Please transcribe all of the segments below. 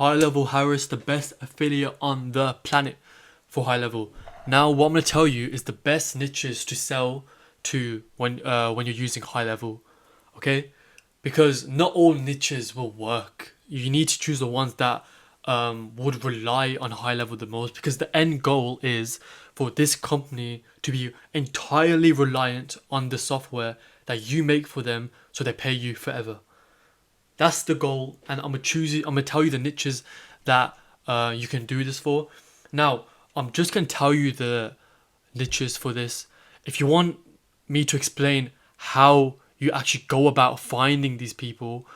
Highlevel Harris, the best affiliate on the planet for Highlevel. Now, what I'm going to tell you is the best niches to sell to when you're using Highlevel, okay? Because not all niches will work. You need to choose the ones that would rely on Highlevel the most, because the end goal is for this company to be entirely reliant on the software that you make for them, so they pay you forever. That's the goal, and I'm gonna tell you the niches that you can do this for. Now, I'm just gonna tell you the niches for this. If you want me to explain how you actually go about finding these people,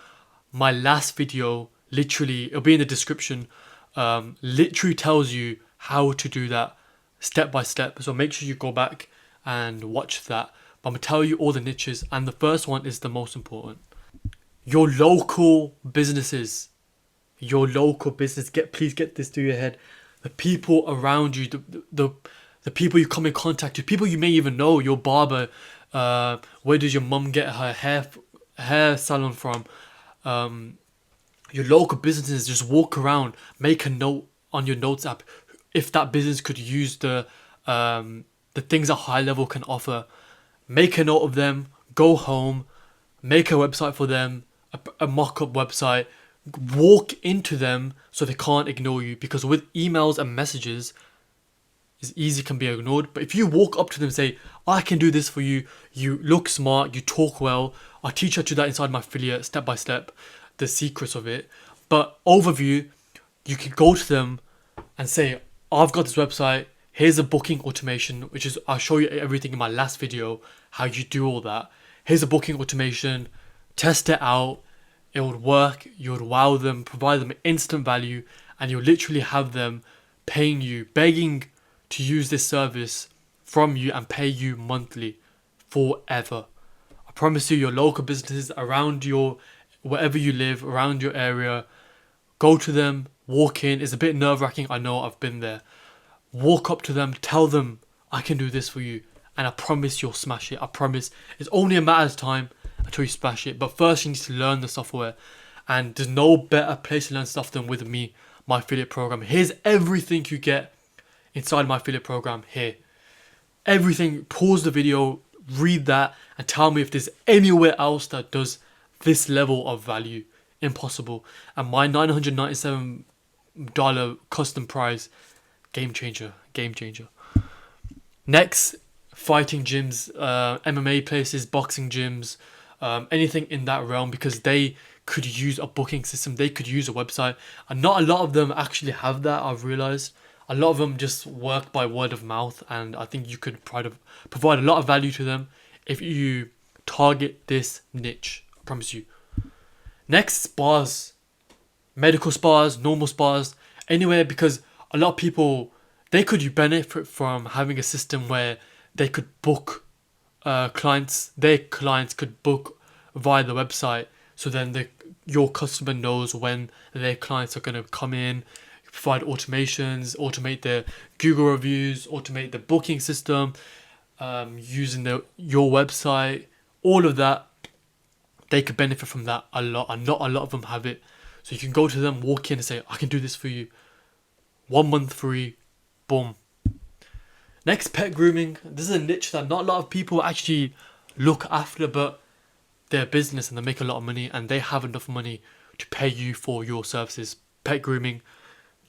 my last video, literally, it'll be in the description, literally tells you how to do that step by step. So make sure you go back and watch that. But I'm gonna tell you all the niches, and the first one is the most important. Your local businesses, your local business. Please get this through your head. The people around you, the people you come in contact with, people you may even know. Your barber. Where does your mum get her hair salon from? Your local businesses. Just walk around, make a note on your notes app. If that business could use the things that Highlevel can offer, make a note of them. Go home, make a website for them. A mock-up website, walk into them so they can't ignore you, because with emails and messages it's easy, can be ignored. But if you walk up to them and say, I can do this for you, you look smart, you talk well, I teach you how to do that inside my affiliate step by step, the secrets of it. But overview, you can go to them and say, I've got this website, here's a booking automation, which is, I'll show you everything in my last video, how you do all that. Here's a booking automation, test it out, it would work, you would wow them, provide them instant value, and you'll literally have them paying you, begging to use this service from you and pay you monthly forever. I promise you, your local businesses around wherever you live, around your area, go to them, walk in. It's a bit nerve-wracking, I know, I've been there. Walk up to them, tell them, I can do this for you, and I promise you'll smash it. I promise. It's only a matter of time until you smash it. But first you need to learn the software, and there's no better place to learn stuff than with me, my affiliate program. Here's everything you get inside my affiliate program here. Everything. Pause the video, read that, and tell me if there's anywhere else that does this level of value. Impossible. And my $997 custom price, game changer. Next, fighting gyms, MMA places, boxing gyms, anything in that realm, because they could use a booking system, they could use a website, and not a lot of them actually have that. I've realized a lot of them just work by word of mouth, and I think you could provide a lot of value to them if you target this niche. I promise you. Next, spas, medical spas, normal spas, anywhere, because a lot of people, they could benefit from having a system where they could book clients. Their clients could book via the website, so then your customer knows when their clients are going to come in. Provide automations, automate their Google reviews, automate the booking system, using your website, all of that. They could benefit from that a lot, and not a lot of them have it. So you can go to them, walk in and say, I can do this for you. 1 month free, boom. Next, pet grooming. This is a niche that not a lot of people actually look after, but they're a business and they make a lot of money, and they have enough money to pay you for your services. Pet grooming,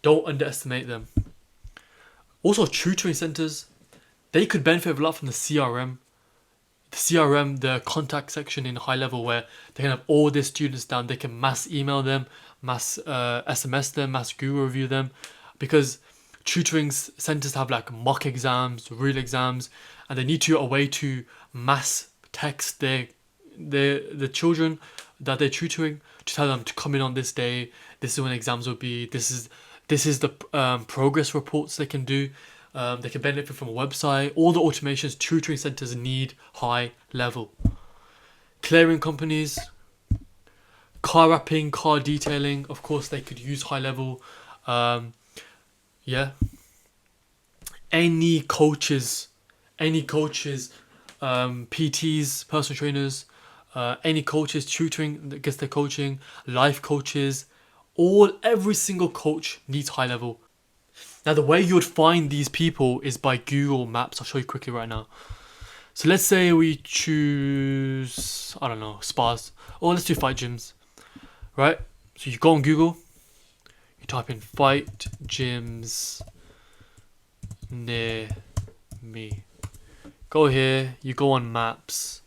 don't underestimate them. Also, tutoring centers, they could benefit a lot from the CRM. The CRM, the contact section in Highlevel, where they can have all their students down. They can mass email them, mass SMS them, mass Google review them, because tutoring centers have like mock exams, real exams, and they need a way to mass text the children that they're tutoring to tell them to come in on this day. This is when exams will be. This is the progress reports they can do. They can benefit from a website. All the automations tutoring centers need Highlevel. Clearing companies, car wrapping, car detailing. Of course, they could use Highlevel. Yeah. Any coaches, PTs, personal trainers, any coaches tutoring, gets their coaching, life coaches, Every single coach needs high level. Now the way you would find these people is by Google Maps. I'll show you quickly right now. So let's say we choose, I don't know, spas, or let's do fight gyms, right? So you go on Google, you type in fight gyms near me. Go here, you go on maps,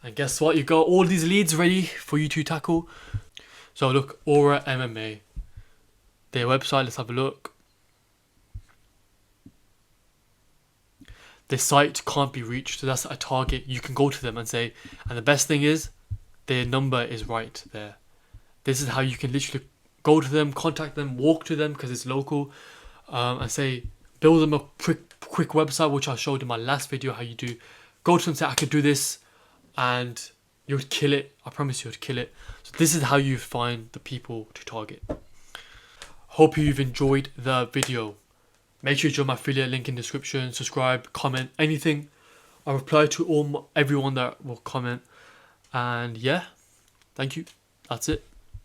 and guess what? You got all these leads ready for you to tackle. So look, Aura MMA, their website, let's have a look. Their site can't be reached, so that's a target. You can go to them and say, and the best thing is, their number is right there. This is how you can literally go to them, contact them, walk to them because it's local, and say, build them a quick website, which I showed in my last video how you do. Go to them and say, I could do this, and you would kill it. I promise you would kill it. So this is how you find the people to target. Hope you've enjoyed the video. Make sure you join my affiliate link in the description, subscribe, comment, anything. I reply to everyone that will comment. And yeah, thank you. That's it.